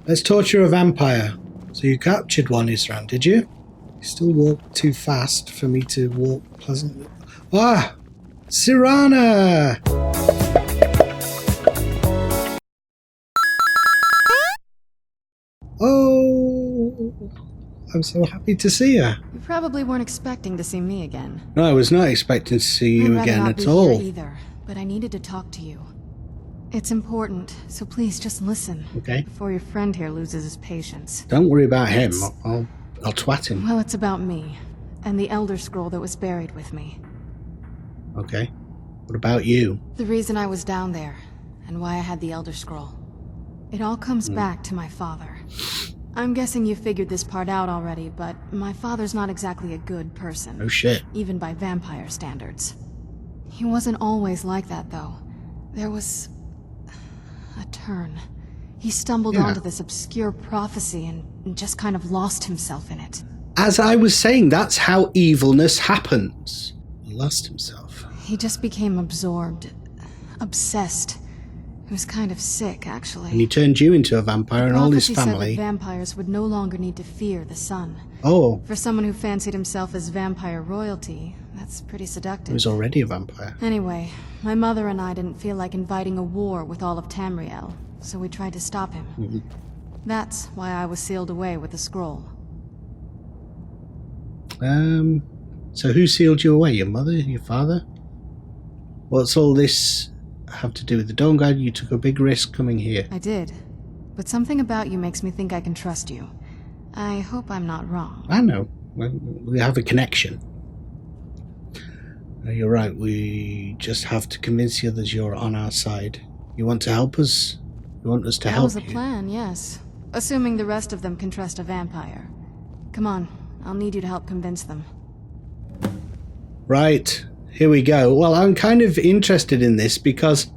Let's torture a vampire. So you captured one, Isran, did you? You still walk too fast for me to walk pleasantly. Ah! Serana! Oh! I'm so happy to see you. You probably weren't expecting to see me again. No, I was not expecting to see you again at all. I'd rather not be here either, but I needed to talk to you. It's important, so please just listen. Okay. Before your friend here loses his patience. Don't worry about him. I'll twat him. Well, it's about me, and the Elder Scroll that was buried with me. Okay. What about you? The reason I was down there, and why I had the Elder Scroll. It all comes back to my father. I'm guessing you figured this part out already, but my father's not exactly a good person. Oh shit. Even by vampire standards. He wasn't always like that, though. There was a turn. He stumbled onto this obscure prophecy and just kind of lost himself in it. As I was saying, that's how evilness happens. He lost himself. He just became absorbed. Obsessed. He was kind of sick, actually. And he turned you into a vampire and all his The prophecy family. said that vampires would no longer need to fear the sun. Oh. For someone who fancied himself as vampire royalty, that's pretty seductive. He was already a vampire. Anyway, my mother and I didn't feel like inviting a war with all of Tamriel, so we tried to stop him. That's why I was sealed away with the scroll. So who sealed you away? Your mother? Your father? What's all this have to do with the Dawn Guard? You took a big risk coming here. I did. But something about you makes me think I can trust you. I hope I'm not wrong. I know. We have a connection. You're right. We just have to convince the others you're on our side. You want to help us? You want us to help you? That was the plan, yes. Assuming the rest of them can trust a vampire. Come on. I'll need you to help convince them. Right. Here we go. Well, I'm kind of interested in this because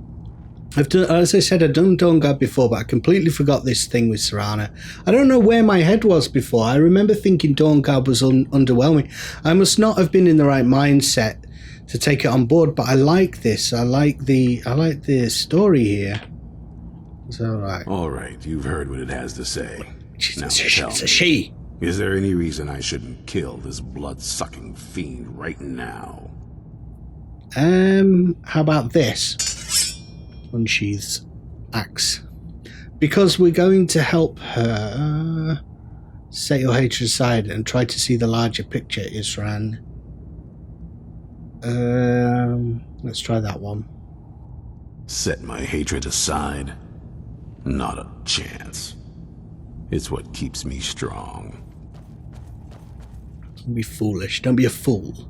I've done, as I said, I've done Dawn Guard before, but I completely forgot this thing with Serana. I don't know where my head was before. I remember thinking Dawn Guard was underwhelming. I must not have been in the right mindset to take it on board, but I like this. I like the story here. It's all right. All right, you've heard what it has to say. It's a she. Is there any reason I shouldn't kill this blood-sucking fiend right now? How about this? Unsheathes axe. Because we're going to help her set your hatred aside and try to see the larger picture, Isran. Let's try that one. Set my hatred aside? Not a chance. It's what keeps me strong. Don't be foolish. Don't be a fool.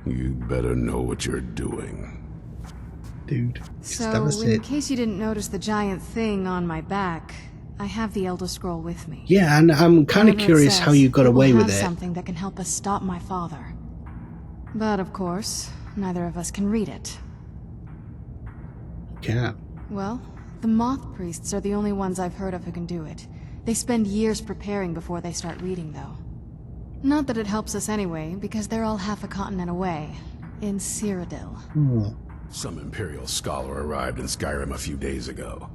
You'd better know what you're doing. Dude, So, in case you didn't notice the giant thing on my back, I have the Elder Scroll with me. Yeah, and I'm kind of curious how you got away with it. Something that can help us stop my father. But of course, neither of us can read it. Yeah. Well, the Moth Priests are the only ones I've heard of who can do it. They spend years preparing before they start reading, though. Not that it helps us anyway, because they're all half a continent away, in Cyrodiil. Some Imperial scholar arrived in Skyrim a few days ago.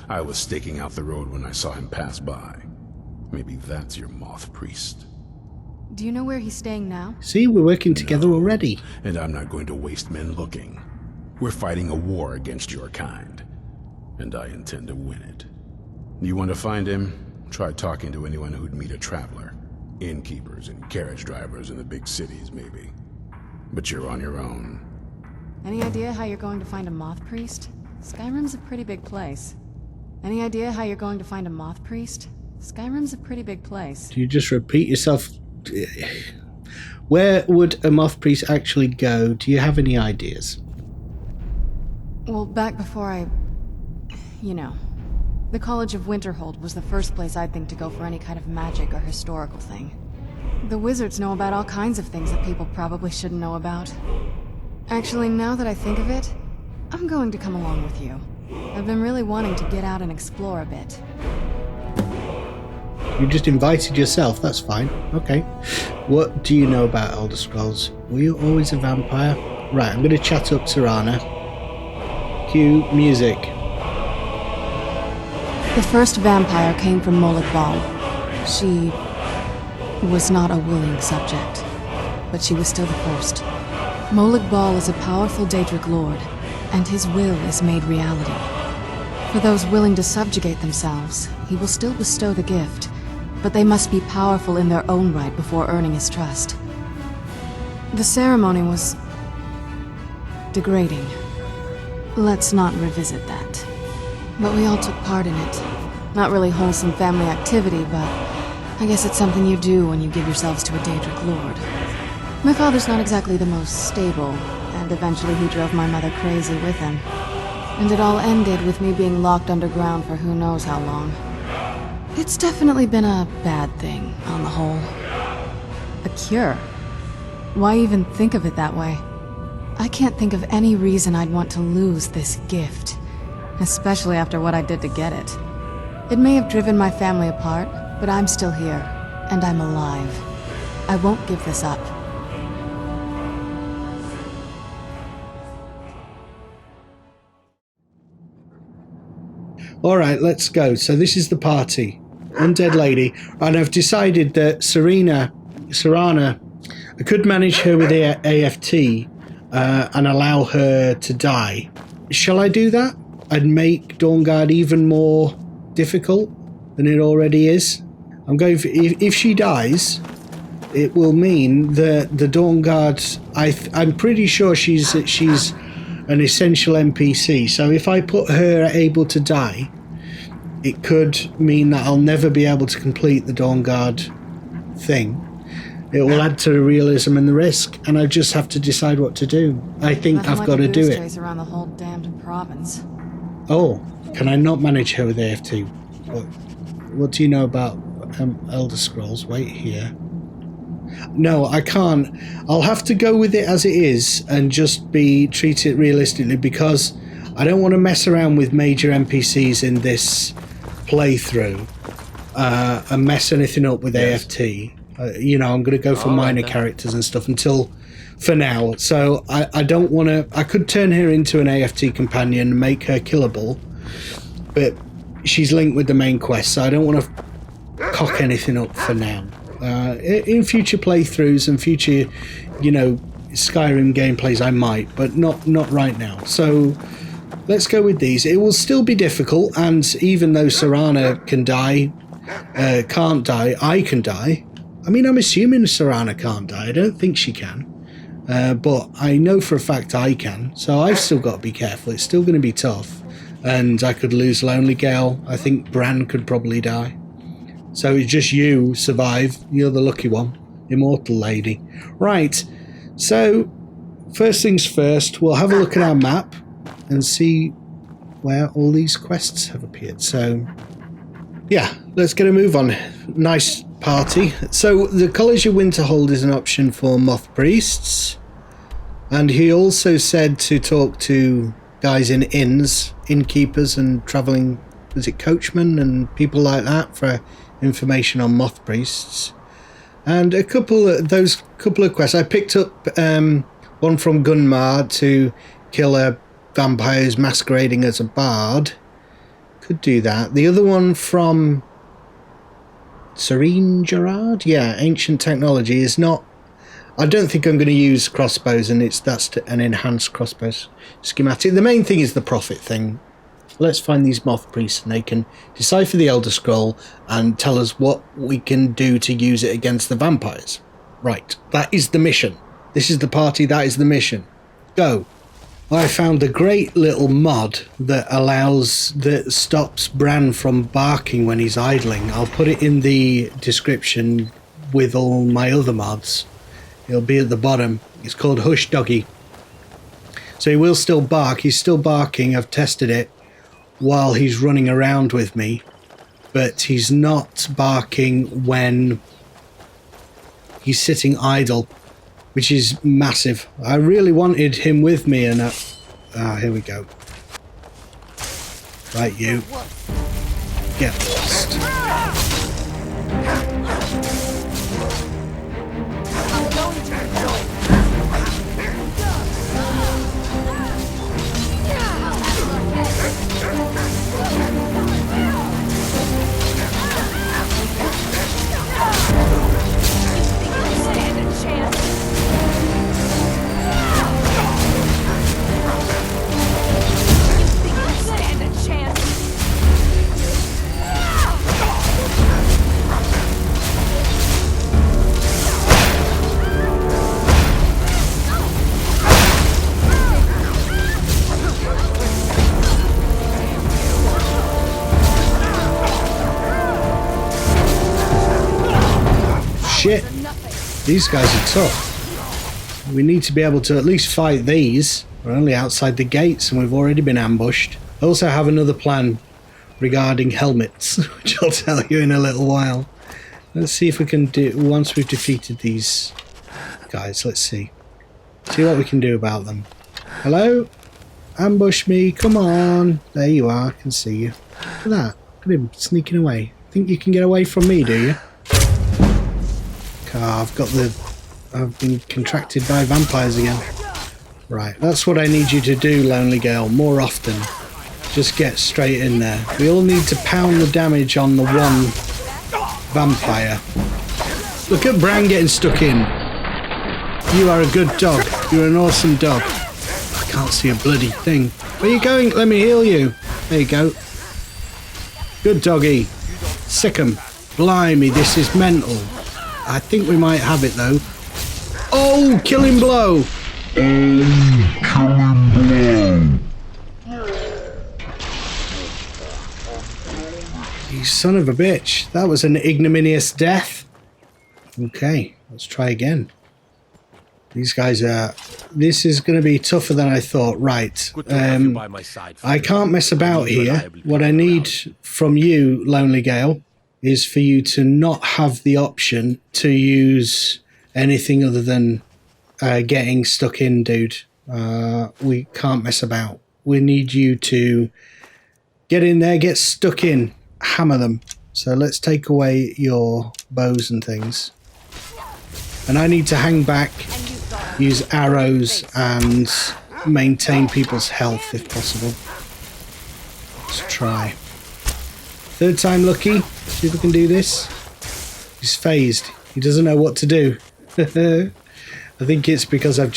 I was staking out the road when I saw him pass by. Maybe that's your Moth Priest. Do you know where he's staying now? See, we're working together already. And I'm not going to waste men looking. We're fighting a war against your kind. And I intend to win it. You want to find him? Try talking to anyone who'd meet a traveler. Innkeepers and carriage drivers in the big cities, maybe. But you're on your own. Any idea how you're going to find a Moth Priest? Skyrim's a pretty big place. Any idea how you're going to find a Moth Priest? Skyrim's a pretty big place. Do you just repeat yourself? Where would a Moth Priest actually go? Do you have any ideas? Well, back before the College of Winterhold was the first place I'd think to go for any kind of magic or historical thing. The wizards know about all kinds of things that people probably shouldn't know about. Actually, now that I think of it, I'm going to come along with you. I've been really wanting to get out and explore a bit. You just invited yourself, that's fine. Okay. What do you know about Elder Scrolls? Were you always a vampire? Right, I'm going to chat up Serana. Cue music. The first vampire came from Molik Bal. She was not a willing subject, but she was still the first. Molik Bal is a powerful Daedric lord, and his will is made reality. For those willing to subjugate themselves, he will still bestow the gift, but they must be powerful in their own right before earning his trust. The ceremony was degrading. Let's not revisit that. But we all took part in it. Not really wholesome family activity, but I guess it's something you do when you give yourselves to a Daedric lord. My father's not exactly the most stable, and eventually he drove my mother crazy with him. And it all ended with me being locked underground for who knows how long. It's definitely been a bad thing, on the whole. A cure? Why even think of it that way? I can't think of any reason I'd want to lose this gift, especially after what I did to get it. It may have driven my family apart, but I'm still here, and I'm alive. I won't give this up. Alright, let's go. So this is the party. Undead lady. And I've decided that Serana, I could manage her with AFT and allow her to die. Shall I do that? And make Dawnguard even more difficult than it already is? I'm going for, if she dies, it will mean that the Dawnguard, I'm pretty sure she's an essential NPC, so if I put her able to die, it could mean that I'll never be able to complete the Dawnguard thing. It will add to the realism and the risk, and I just have to decide what to do. I think I've got to do it. Around the whole damned province. Oh, can I not manage her with AFT? What do you know about Elder Scrolls? Wait here. No, I can't. I'll have to go with it as it is and just treat it realistically, because I don't want to mess around with major NPCs in this playthrough and mess anything up with AFT. You know, I'm going to go for minor characters and stuff for now. So I don't want to. I could turn her into an AFT companion and make her killable, but she's linked with the main quest, so I don't want to cock anything up for now. In future playthroughs and future, Skyrim gameplays I might, but not right now. So let's go with these. It will still be difficult, and even though Serana can't die, I can die. I mean, I'm assuming Serana can't die. I don't think she can. But I know for a fact I can, so I've still got to be careful. It's still going to be tough, and I could lose Lonely Gale. I think Bran could probably die. So it's just you survive. You're the lucky one. Immortal lady. Right. So, first things first, we'll have a look at our map and see where all these quests have appeared. So, yeah, let's get a move on. Nice party. So, the College of Winterhold is an option for Moth Priests. And he also said to talk to guys in inns, innkeepers and travelling, was it coachmen and people like that for information on Moth Priests. And a couple of quests. I picked up one from Gunmar to kill a vampire who's masquerading as a bard. Could do that. The other one from Serene Gerard? Yeah, Ancient Technology is not... I don't think I'm going to use crossbows, and that's an enhanced crossbows schematic. The main thing is the profit thing. Let's find these Moth Priests and they can decipher the Elder Scroll and tell us what we can do to use it against the vampires. Right, that is the mission. This is the party, that is the mission. Go. I found a great little mod that stops Bran from barking when he's idling. I'll put it in the description with all my other mods. It'll be at the bottom. It's called Hush Doggy. So he will still bark. He's still barking. I've tested it while he's running around with me, but he's not barking when he's sitting idle, which is massive. I really wanted him with me, and here we go. Right, you get lost. These guys are tough. We need to be able to at least fight these. We're only outside the gates and we've already been ambushed. I also have another plan regarding helmets, which I'll tell you in a little while. Let's see if we can do, once we've defeated these guys, let's see. See what we can do about them. Hello? Ambush me, come on. There you are, I can see you. Look at that. Look at him sneaking away. Think you can get away from me, do you? I've been contracted by vampires again. Right, that's what I need you to do, Lonely Girl, more often. Just get straight in there. We all need to pound the damage on the one vampire. Look at Bran getting stuck in. You are a good dog. You're an awesome dog. I can't see a bloody thing. Where are you going? Let me heal you. There you go. Good doggy. Sick 'em. Blimey, this is mental. I think we might have it though. Oh, killing blow. You son of a bitch. That was an ignominious death. Okay, let's try again. These guys are... This is going to be tougher than I thought. Right. I can't mess about here. What I need from you, Lonely Gale, is for you to not have the option to use anything other than getting stuck in, dude. We can't mess about. We need you to get in there, get stuck in, hammer them. So let's take away your bows and things. And I need to hang back, use arrows, and maintain people's health if possible. Let's try. Third time lucky. See if we can do this. He's phased. He doesn't know what to do. I think it's because I've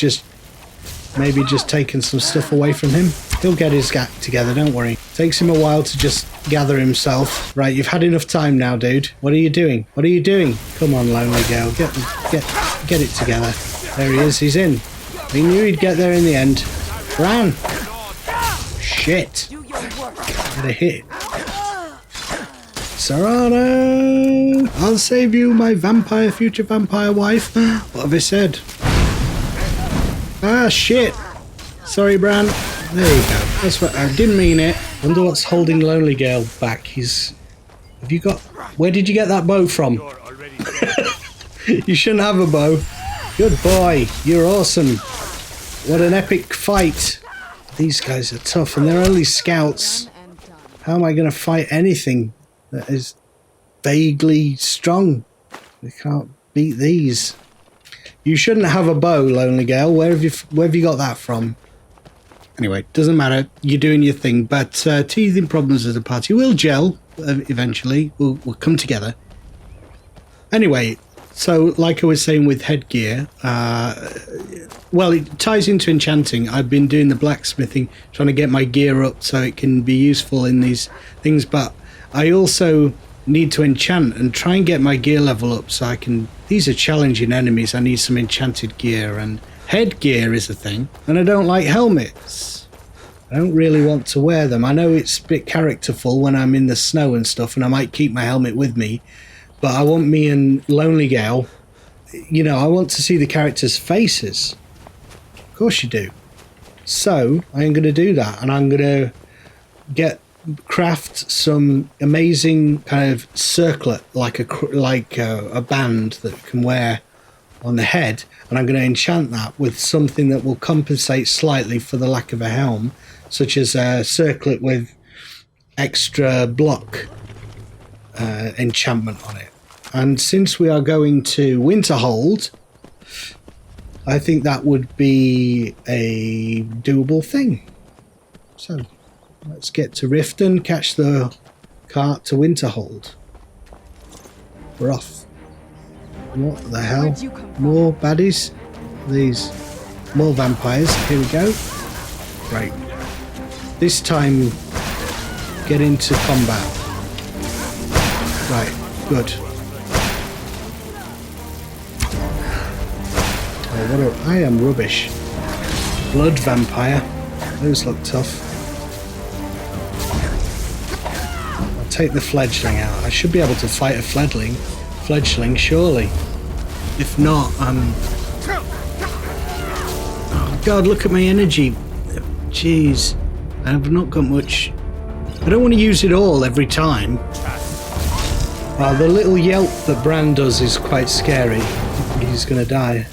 maybe just taken some stuff away from him. He'll get his act together, don't worry. Takes him a while to just gather himself. Right, you've had enough time now, dude. What are you doing? What are you doing? Come on, Lonely Girl. Get it together. There he is. He's in. He knew he'd get there in the end. Ran. Shit. Get a hit. Serana! I'll save you, my future vampire wife. What have I said? Ah, shit. Sorry, Bran. There you go. That's what I didn't mean it. Wonder what's holding Lonely Girl back. Have you got... Where did you get that bow from? You shouldn't have a bow. Good boy. You're awesome. What an epic fight. These guys are tough and they're only scouts. How am I going to fight anything that is vaguely strong? We can't beat these. You shouldn't have a bow, Lonely Girl. Where have you got that from? Anyway, doesn't matter. You're doing your thing. But teething problems as a party will gel eventually. We'll come together. Anyway, so like I was saying with headgear, well, it ties into enchanting. I've been doing the blacksmithing, trying to get my gear up so it can be useful in these things. But I also need to enchant and try and get my gear level up so I can... These are challenging enemies. I need some enchanted gear, and headgear is a thing. And I don't like helmets. I don't really want to wear them. I know it's a bit characterful when I'm in the snow and stuff, and I might keep my helmet with me. But I want me and Lonely Gal, you know, I want to see the characters' faces. Of course you do. So I'm going to do that, and I'm going to craft some amazing kind of circlet, like a band that you can wear on the head, and I'm going to enchant that with something that will compensate slightly for the lack of a helm, such as a circlet with extra block enchantment on it. And since we are going to Winterhold, I think that would be a doable thing. So let's get to Riften, catch the cart to Winterhold. We're off. What the hell? More baddies? These more vampires. Here we go. Great. This time, get into combat. Right, good. Oh, I am rubbish. Blood vampire. Those look tough. I'll take the fledgling out. I should be able to fight a fledgling, surely. If not, oh God, look at my energy. Jeez, I've not got much. I don't want to use it all every time. The little yelp that Bran does is quite scary. I think he's going to die.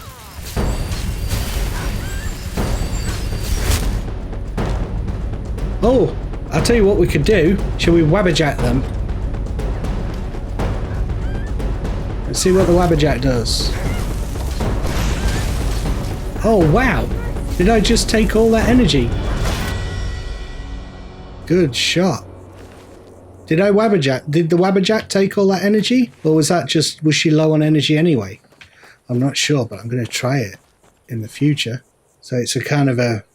Oh, I'll tell you what we could do. Shall we wabberjack them? Let's see what the wabberjack does. Oh, wow. Did I just take all that energy? Good shot. Did the wabberjack take all that energy? Or was she low on energy anyway? I'm not sure, but I'm going to try it in the future. So it's a kind of a...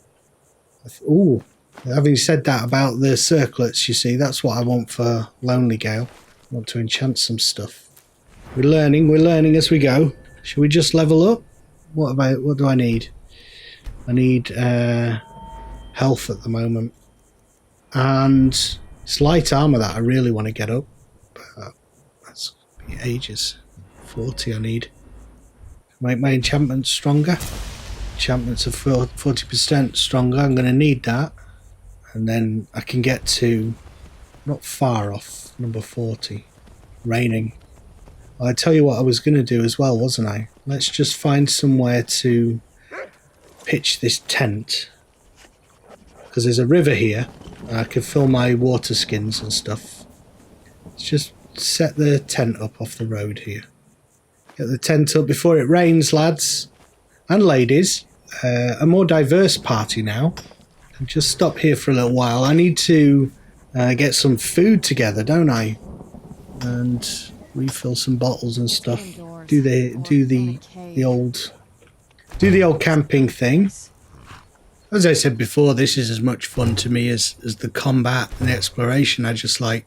Ooh. Having said that about the circlets, you see, that's what I want for Lonely Gale. I want to enchant some stuff. We're learning as we go. Should we just level up? What do I need? I need health at the moment. And it's light armor that I really want to get up. But that's ages. 40 I need. Make my enchantments stronger. Enchantments are 40% stronger. I'm going to need that. And then I can get to, not far off, number 40. Raining. Well, I tell you what I was going to do as well, wasn't I? Let's just find somewhere to pitch this tent. Because there's a river here. I can fill my water skins and stuff. Let's just set the tent up off the road here. Get the tent up before it rains, lads. And ladies. A more diverse party now. Just stop here for a little while. I need to get some food together, don't I? And refill some bottles and stuff. Do the old camping thing. As I said before, this is as much fun to me as the combat and the exploration. I just like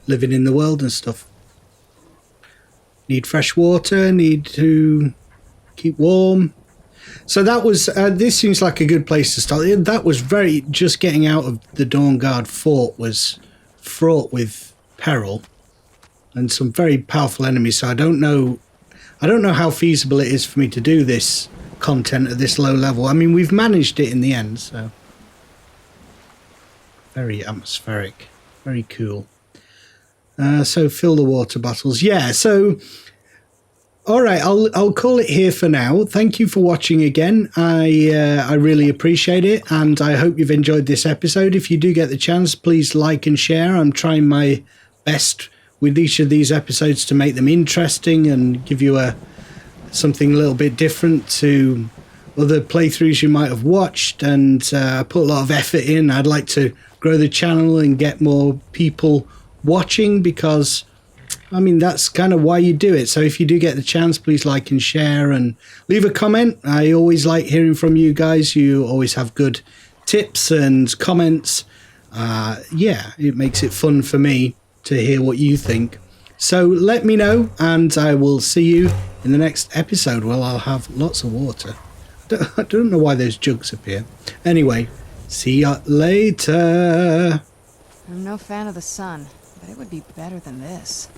living in the world and stuff. Need fresh water. Need to keep warm. So that was, this seems like a good place to start. That was just getting out of the Dawnguard fort was fraught with peril and some very powerful enemies. So I don't know how feasible it is for me to do this content at this low level. I mean, we've managed it in the end, so. Very atmospheric, very cool. So fill the water bottles. Yeah, so... Alright, I'll call it here for now. Thank you for watching again. I really appreciate it, and I hope you've enjoyed this episode. If you do get the chance, please like and share. I'm trying my best with each of these episodes to make them interesting and give you something a little bit different to other playthroughs you might have watched, and put a lot of effort in. I'd like to grow the channel and get more people watching, because I mean, that's kind of why you do it. So if you do get the chance, please like and share and leave a comment. I always like hearing from you guys. You always have good tips and comments. Yeah, it makes it fun for me to hear what you think. So let me know, and I will see you in the next episode. Well, I'll have lots of water. I don't know why those jugs appear. Anyway, see you later. I'm no fan of the sun, but it would be better than this.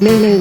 No.